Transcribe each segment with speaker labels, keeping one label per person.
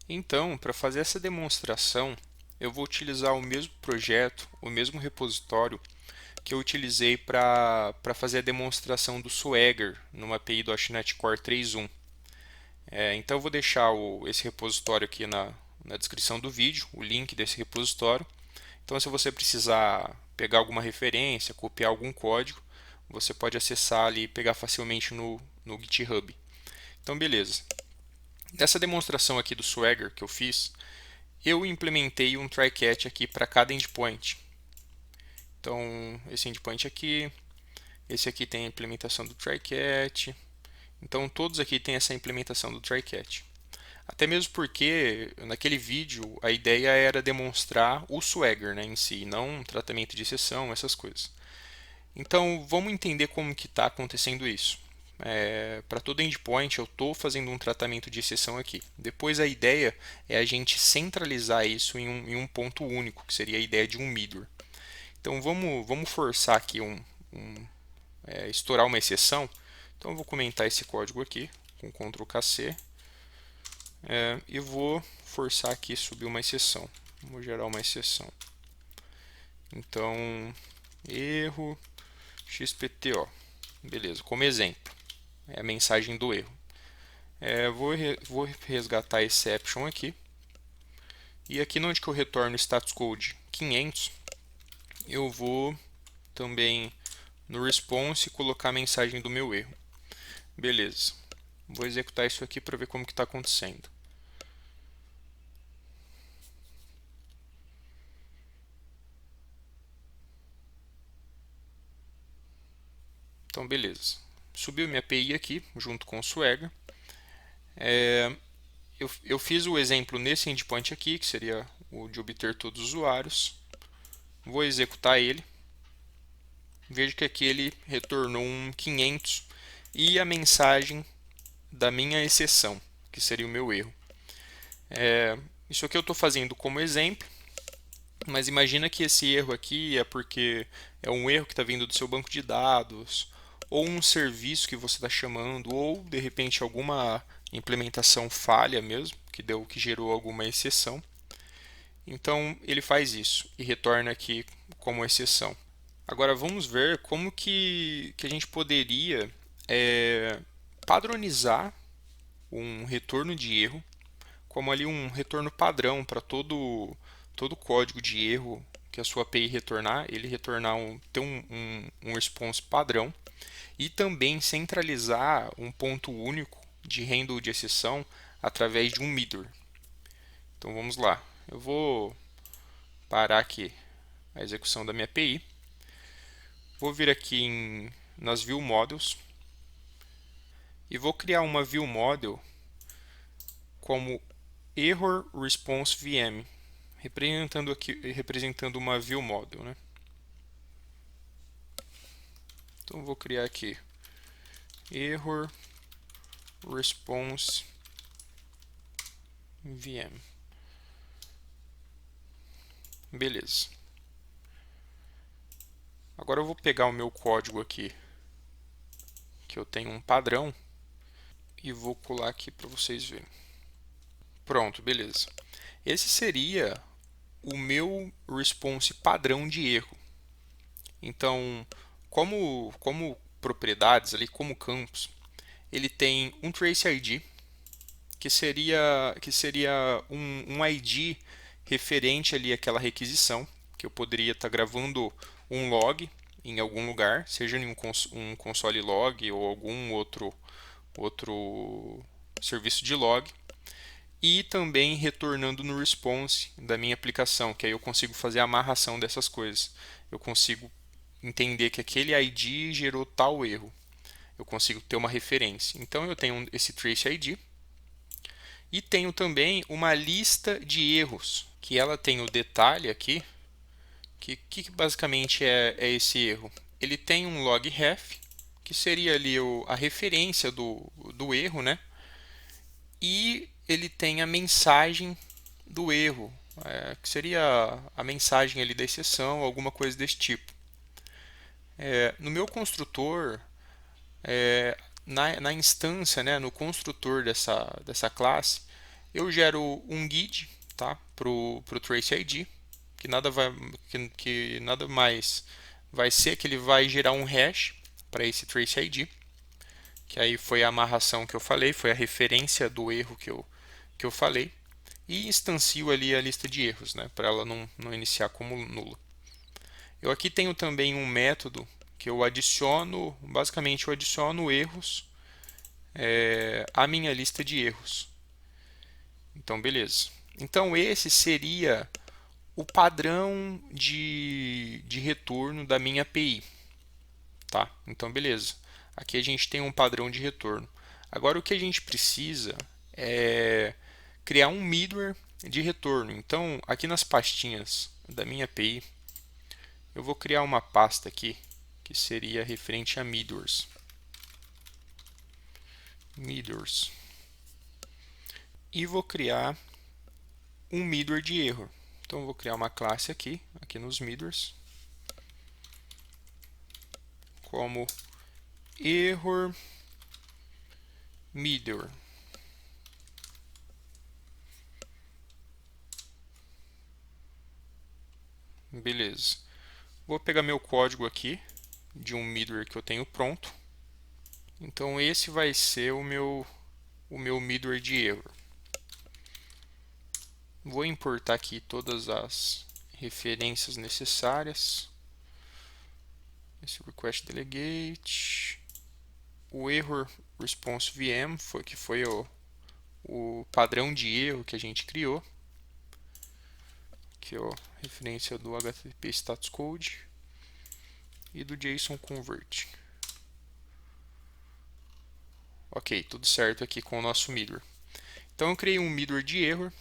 Speaker 1: Então, para fazer essa demonstração, eu vou utilizar o mesmo projeto, o mesmo repositório que eu utilizei para fazer a demonstração do Swagger numa API do .NET Core 3.1. Então, eu vou deixar esse repositório aqui na descrição do vídeo, o link desse repositório. Então, se você precisar pegar alguma referência, copiar algum código, você pode acessar ali e pegar facilmente no GitHub. Então, beleza. Nessa demonstração aqui do Swagger que eu fiz, eu implementei um try-catch aqui para cada endpoint. Então, esse endpoint aqui, esse aqui tem a implementação do try-catch. Então, todos aqui têm essa implementação do try-catch. Até mesmo porque, naquele vídeo, a ideia era demonstrar o Swagger, né, em si, não um tratamento de exceção, essas coisas. Então, vamos entender como que está acontecendo isso. Para todo endpoint, eu estou fazendo um tratamento de exceção aqui. Depois, a ideia é a gente centralizar isso em um ponto único, que seria a ideia de um middle. Então, vamos forçar aqui estourar uma exceção. Então, eu vou comentar esse código aqui com Ctrl+C e vou forçar aqui subir uma exceção. Vou gerar uma exceção. Então, erro XPTO. Beleza, como exemplo. É a mensagem do erro. Vou resgatar a exception aqui. E aqui onde que eu retorno o status code 500, eu vou também no response colocar a mensagem do meu erro. Beleza. Vou executar isso aqui para ver como que está acontecendo. Então, beleza. Subiu minha API aqui, junto com o Swagger. Eu fiz o exemplo nesse endpoint aqui, que seria o de obter todos os usuários. Vou executar ele. Vejo que aqui ele retornou um 500 e a mensagem da minha exceção, que seria o meu erro. Isso aqui eu estou fazendo como exemplo, mas imagina que esse erro aqui é porque é um erro que está vindo do seu banco de dados, ou um serviço que você está chamando, ou de repente alguma implementação falha mesmo, que gerou alguma exceção. Então ele faz isso e retorna aqui como exceção. Agora vamos ver como que a gente poderia padronizar um retorno de erro como ali um retorno padrão para todo código de erro que a sua API retornar, ele retornar ter um response padrão e também centralizar um ponto único de handle de exceção através de um middle. Então vamos lá, eu vou parar aqui a execução da minha API, vou vir aqui nas View Models e vou criar uma View Model como Error Response VM, representando uma View Model, né? Então vou criar aqui Error Response VM. Beleza. Agora eu vou pegar o meu código aqui, que eu tenho um padrão, e vou colar aqui para vocês verem. Pronto, beleza. Esse seria o meu response padrão de erro. Então, como propriedades ali, como campos, ele tem um trace ID, que seria um ID referente ali àquela requisição, que eu poderia estar gravando um log em algum lugar, seja em um console log ou algum outro serviço de log, e também retornando no response da minha aplicação, que aí eu consigo fazer a amarração dessas coisas. Eu consigo entender que aquele ID gerou tal erro. Eu consigo ter uma referência. Então eu tenho esse trace ID e tenho também uma lista de erros, que ela tem o detalhe aqui, que basicamente é esse erro. Ele tem um log ref, que seria ali a referência do erro, né? E ele tem a mensagem do erro, que seria a mensagem ali da exceção, alguma coisa desse tipo. No meu construtor, na instância, né, no construtor dessa classe, Eu gero um guide, tá, pro trace ID, que que nada mais vai ser que ele vai gerar um hash para esse trace ID, que aí foi a amarração que eu falei, foi a referência do erro que eu falei, e instancio ali a lista de erros, né, para ela não iniciar como nulo. Eu aqui tenho também um método que eu adiciono, basicamente eu adiciono erros à minha lista de erros. Então, beleza. Então, esse seria o padrão de retorno da minha API. Tá? Então, beleza. Aqui a gente tem um padrão de retorno. Agora, o que a gente precisa é criar um middleware de retorno. Então, aqui nas pastinhas da minha API, eu vou criar uma pasta aqui que seria referente a middlewares. Middlewares. E vou criar um middleware de erro. Então, eu vou criar uma classe aqui nos middlewares, como error middleware. Beleza. Vou pegar meu código aqui de um middleware que eu tenho pronto. Então esse vai ser o meu middleware de erro. Vou importar aqui todas as referências necessárias. Esse request delegate, o error response VM, que foi o padrão de erro que a gente criou. Aqui, ó, referência do HTTP status code e do JSON convert. Ok, tudo certo aqui com o nosso middleware. Então eu criei um middleware de error.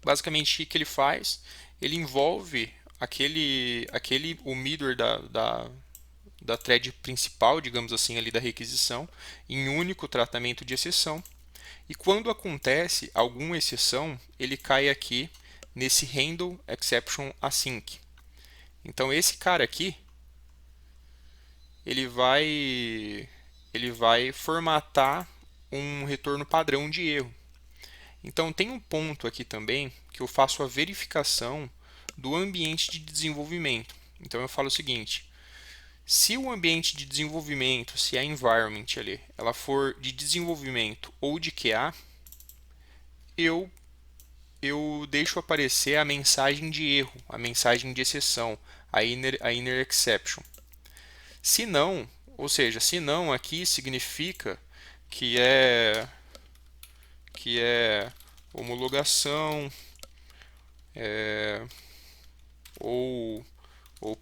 Speaker 1: Basicamente o que ele faz? Ele envolve o middleware da thread principal, digamos assim, ali da requisição, em um único tratamento de exceção. E quando acontece alguma exceção, ele cai aqui nesse handle exception async. Então esse cara aqui, ele vai formatar um retorno padrão de erro. Então tem um ponto aqui também que eu faço a verificação do ambiente de desenvolvimento. Então eu falo o seguinte: se o ambiente de desenvolvimento, se a environment ali, ela for de desenvolvimento ou de QA, eu deixo aparecer a mensagem de erro, a mensagem de exceção, a inner exception. Se não, ou seja, se não aqui significa que é homologação ou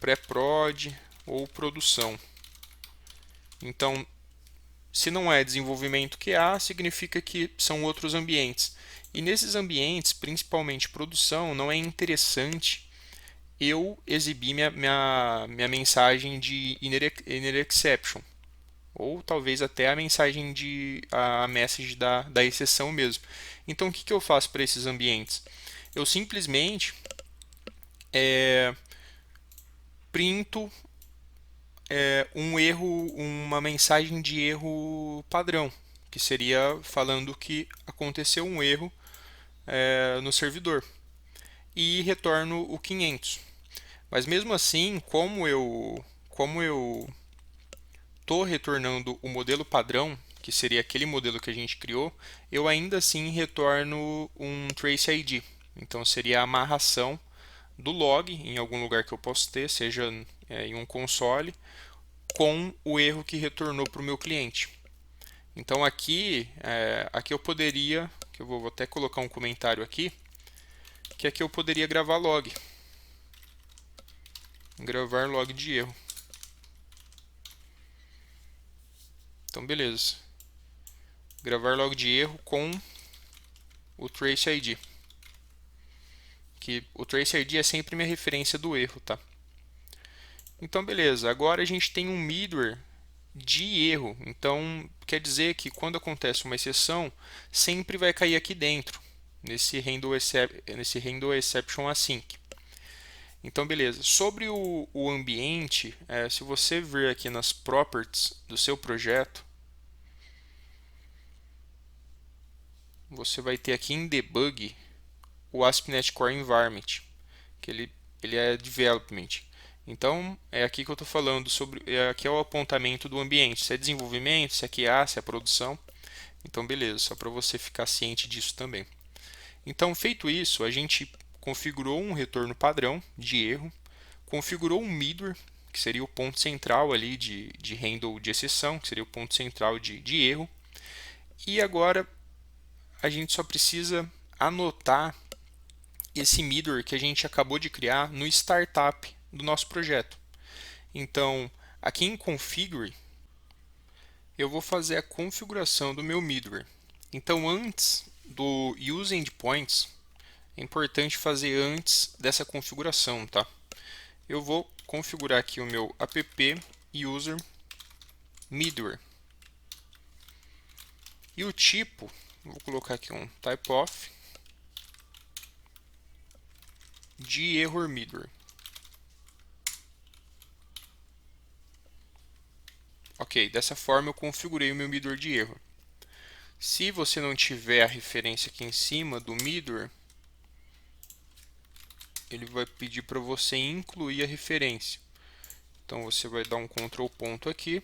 Speaker 1: pré-prod ou produção. Então, se não é desenvolvimento QA, significa que são outros ambientes. E nesses ambientes, principalmente produção, não é interessante eu exibir minha mensagem de inner exception. Ou talvez até a mensagem a message da exceção mesmo. Então o que eu faço para esses ambientes? Eu simplesmente printo um erro, uma mensagem de erro padrão, que seria falando que aconteceu um erro no servidor, e retorno o 500. Mas mesmo assim, como eu estou retornando o modelo padrão, que seria aquele modelo que a gente criou, eu ainda assim retorno um trace ID. Então seria a amarração do log em algum lugar que eu possa ter, seja em um console, com o erro que retornou para o meu cliente. Então aqui eu poderia, que eu vou até colocar um comentário aqui, que aqui eu poderia gravar log de erro. Então beleza, gravar log de erro com o trace ID, que o trace ID é sempre minha referência do erro, tá? Então beleza, agora a gente tem um middleware de erro. Então quer dizer que quando acontece uma exceção, sempre vai cair aqui dentro, nesse handle exception async. Então beleza, sobre o ambiente, se você vir aqui nas properties do seu projeto, você vai ter aqui em Debug o ASP.NET Core Environment, que ele é Development. Então, é aqui que eu estou falando sobre, aqui é o apontamento do ambiente, se é desenvolvimento, se é QA, se é produção. Então, beleza, só para você ficar ciente disso também. Então, feito isso, a gente configurou um retorno padrão de erro, configurou um middleware, que seria o ponto central ali de handle de exceção, que seria o ponto central de erro. E agora a gente só precisa anotar esse middleware que a gente acabou de criar no startup do nosso projeto. Então, aqui em Configure, eu vou fazer a configuração do meu middleware. Então, antes do Use Endpoints, é importante fazer antes dessa configuração, tá? Eu vou configurar aqui o meu app user middleware. E o tipo, vou colocar aqui um type of de error middleware. Ok, dessa forma eu configurei o meu middleware de erro. Se você não tiver a referência aqui em cima do middleware, ele vai pedir para você incluir a referência. Então você vai dar um Ctrl ponto aqui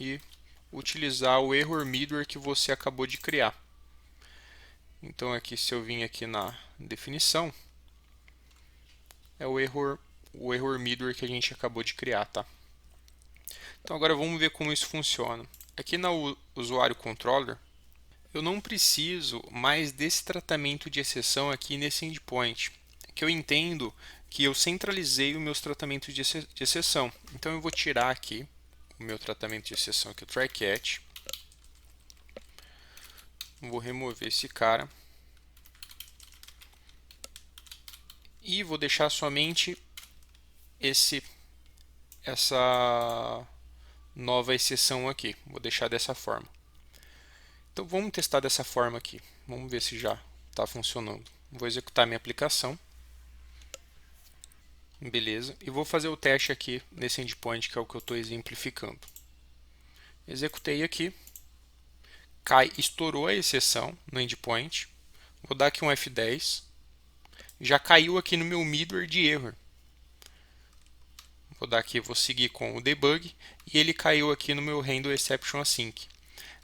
Speaker 1: e utilizar o error middleware que você acabou de criar. Então aqui, se eu vim aqui na definição, é o error middleware que a gente acabou de criar, tá? Então agora vamos ver como isso funciona. Aqui no usuário controller, eu não preciso mais desse tratamento de exceção aqui nesse endpoint, que eu entendo que eu centralizei os meus tratamentos de exceção. Então eu vou tirar aqui o meu tratamento de exceção, aqui o try catch. Vou remover esse cara. E vou deixar somente essa nova exceção aqui. Vou deixar dessa forma. Então vamos testar dessa forma aqui. Vamos ver se já está funcionando. Vou executar minha aplicação. Beleza. E vou fazer o teste aqui nesse endpoint, que é o que eu estou exemplificando. Executei aqui. Estourou a exceção no endpoint. Vou dar aqui um F10. Já caiu aqui no meu middleware de erro. Vou dar aqui, vou seguir com o debug e ele caiu aqui no meu handle exception async.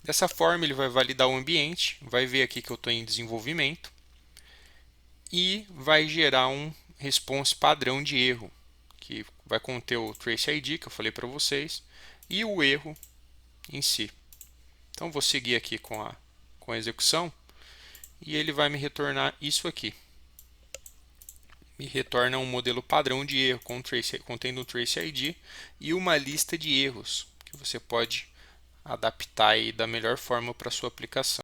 Speaker 1: Dessa forma ele vai validar o ambiente, vai ver aqui que eu estou em desenvolvimento e vai gerar um response padrão de erro, que vai conter o trace ID que eu falei para vocês e o erro em si. Então vou seguir aqui com a execução e ele vai me retornar isso aqui. Me retorna um modelo padrão de erro contendo um trace ID e uma lista de erros que você pode adaptar aí da melhor forma para a sua aplicação.